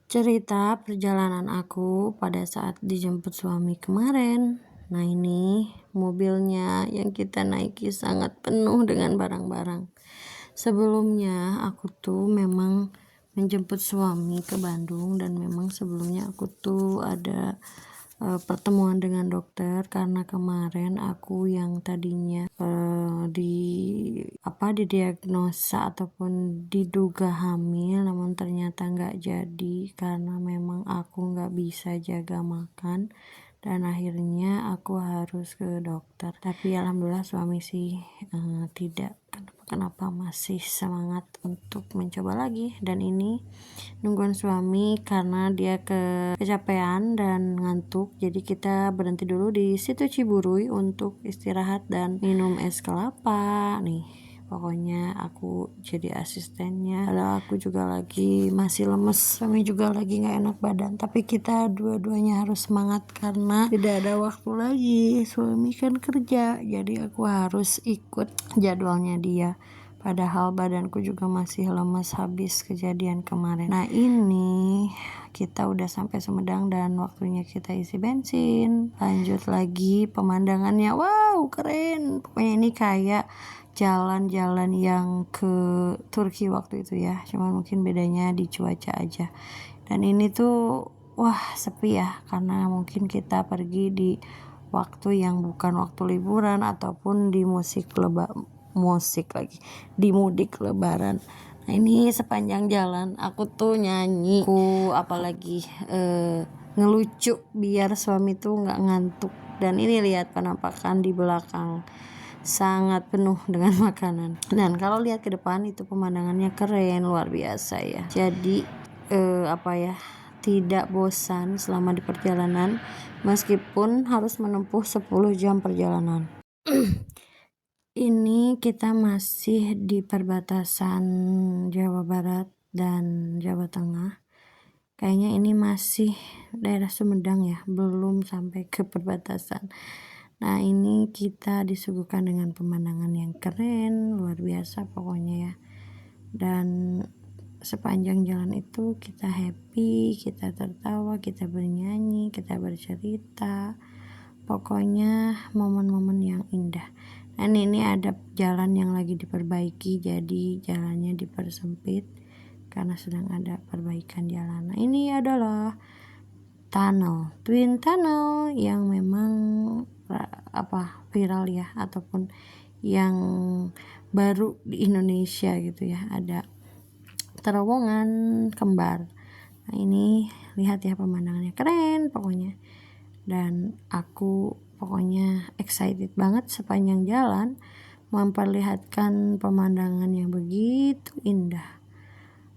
Cerita perjalanan aku pada saat dijemput suami kemarin. Nah, ini mobilnya yang kita naiki sangat penuh dengan barang-barang. Sebelumnya aku tuh memang menjemput suami ke Bandung, dan memang sebelumnya aku tuh ada pertemuan dengan dokter karena kemarin aku yang tadinya didiagnosa ataupun diduga hamil, namun ternyata nggak jadi karena memang aku nggak bisa jaga makan, dan akhirnya aku harus ke dokter. Tapi alhamdulillah suami sih tidak kenapa masih semangat untuk mencoba lagi. Dan ini nungguin suami karena dia kecapean dan ngantuk, jadi kita berhenti dulu di situ Ciburui untuk istirahat dan minum es kelapa nih. Pokoknya aku jadi asistennya, padahal aku juga lagi masih lemes, suami juga lagi gak enak badan, tapi kita dua-duanya harus semangat karena tidak ada waktu lagi. Suami kan kerja, jadi aku harus ikut jadwalnya dia, padahal badanku juga masih lemes habis kejadian kemarin. Nah, ini kita udah sampai Sumedang dan waktunya kita isi bensin. Lanjut lagi, pemandangannya wow keren. Pokoknya ini kayak jalan-jalan yang ke Turki waktu itu ya, cuman mungkin bedanya di cuaca aja. Dan ini tuh wah sepi ya, karena mungkin kita pergi di waktu yang bukan waktu liburan ataupun di di mudik lebaran. Nah, ini sepanjang jalan aku tuh nyanyi, apalagi ngelucu biar suami tuh nggak ngantuk. Dan ini lihat penampakan di belakang sangat penuh dengan makanan. Dan kalau lihat ke depan itu pemandangannya keren luar biasa ya. Jadi tidak bosan selama di perjalanan meskipun harus menempuh 10 jam perjalanan. Ini kita masih di perbatasan Jawa Barat dan Jawa Tengah. Kayaknya ini masih daerah Sumedang ya, belum sampai ke perbatasan. Nah, ini kita disuguhkan dengan pemandangan yang keren, luar biasa pokoknya ya. Dan sepanjang jalan itu kita happy, kita tertawa, kita bernyanyi, kita bercerita. Pokoknya momen-momen yang indah. Dan ini ada jalan yang lagi diperbaiki, jadi jalannya dipersempit karena sedang ada perbaikan jalan. Nah, ini adalah Twin Tunnel yang memang viral ya, ataupun yang baru di Indonesia gitu ya, ada terowongan kembar. Nah, ini lihat ya pemandangannya keren pokoknya, dan aku pokoknya excited banget sepanjang jalan memperlihatkan pemandangan yang begitu indah.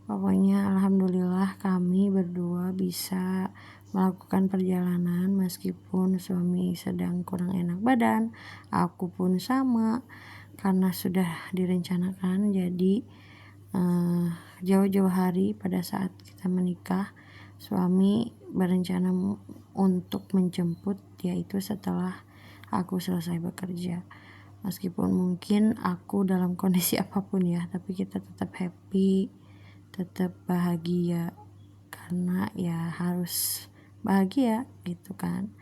Pokoknya alhamdulillah kami berdua bisa melakukan perjalanan meskipun suami sedang kurang enak badan, aku pun sama, karena sudah direncanakan. Jadi jauh-jauh hari pada saat kita menikah, suami berencana untuk menjemput, yaitu setelah aku selesai bekerja. Meskipun mungkin aku dalam kondisi apapun ya, tapi kita tetap happy, tetap bahagia, karena ya harus bahagia gitu kan.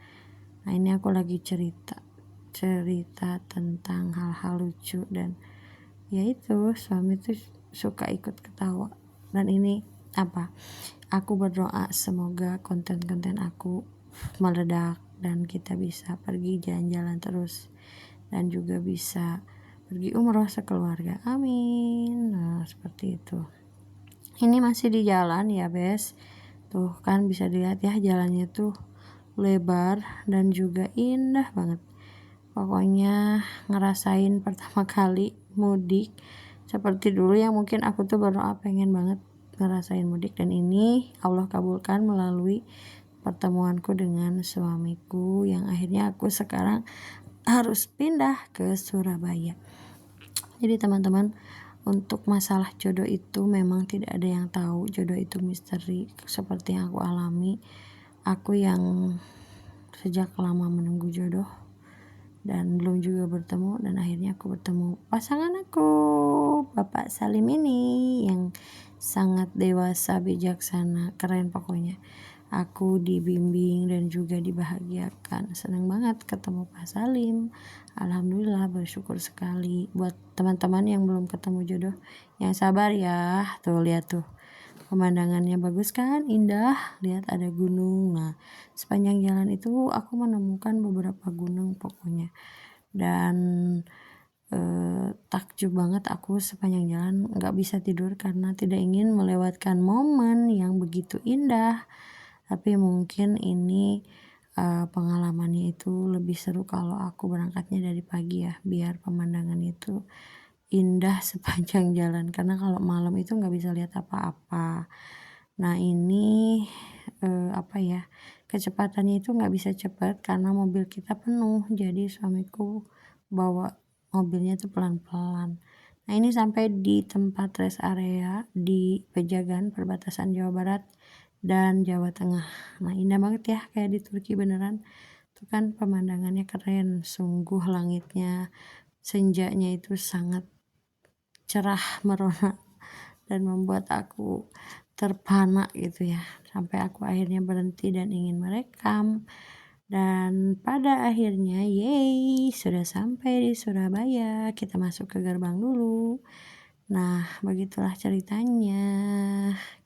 Nah, ini aku lagi cerita tentang hal-hal lucu, dan yaitu suami tuh suka ikut ketawa. Dan ini aku berdoa semoga konten-konten aku meledak dan kita bisa pergi jalan-jalan terus, dan juga bisa pergi umroh sekeluarga, amin. Nah, seperti itu. Ini masih di jalan ya bes, tuh kan bisa dilihat ya, jalannya tuh lebar dan juga indah banget. Pokoknya ngerasain pertama kali mudik seperti dulu yang mungkin aku tuh berdoa pengen banget ngerasain mudik, dan ini Allah kabulkan melalui pertemuanku dengan suamiku yang akhirnya aku sekarang harus pindah ke Surabaya. Jadi teman-teman, untuk masalah jodoh itu memang tidak ada yang tahu, jodoh itu misteri seperti yang aku alami. Aku yang sejak lama menunggu jodoh, dan belum juga bertemu, dan akhirnya aku bertemu pasangan aku, Bapak Salim ini yang sangat dewasa, bijaksana, keren pokoknya. Aku dibimbing dan juga dibahagiakan. Senang banget ketemu Pak Salim. Alhamdulillah, bersyukur sekali. Buat teman-teman yang belum ketemu jodoh, yang sabar ya. Tuh lihat tuh, pemandangannya bagus kan, indah. Lihat ada gunung. Nah, sepanjang jalan itu aku menemukan beberapa gunung pokoknya. Dan takjub banget aku sepanjang jalan, nggak bisa tidur karena tidak ingin melewatkan momen yang begitu indah. Tapi mungkin ini pengalamannya itu lebih seru kalau aku berangkatnya dari pagi ya, biar pemandangan itu indah sepanjang jalan, karena kalau malam itu nggak bisa lihat apa-apa. Nah ini apa ya, kecepatannya itu nggak bisa cepat karena mobil kita penuh, jadi suamiku bawa mobilnya itu pelan-pelan. Nah ini sampai di tempat rest area di Pejagan, perbatasan Jawa Barat dan Jawa Tengah. Nah indah banget ya, kayak di Turki beneran. Itu kan pemandangannya keren, sungguh langitnya senjanya itu sangat cerah merona dan membuat aku terpana gitu ya, sampai aku akhirnya berhenti dan ingin merekam. Dan pada akhirnya yeay, sudah sampai di Surabaya. Kita masuk ke gerbang dulu. Nah begitulah ceritanya,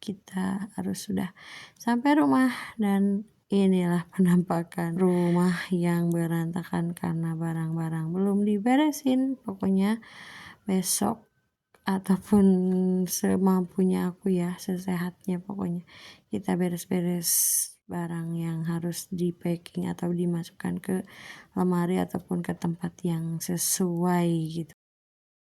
kita harus sudah sampai rumah dan inilah penampakan rumah yang berantakan karena barang-barang belum diberesin. Pokoknya besok ataupun semampunya aku ya, sesehatnya pokoknya kita beres-beres barang yang harus di packing atau dimasukkan ke lemari ataupun ke tempat yang sesuai gitu.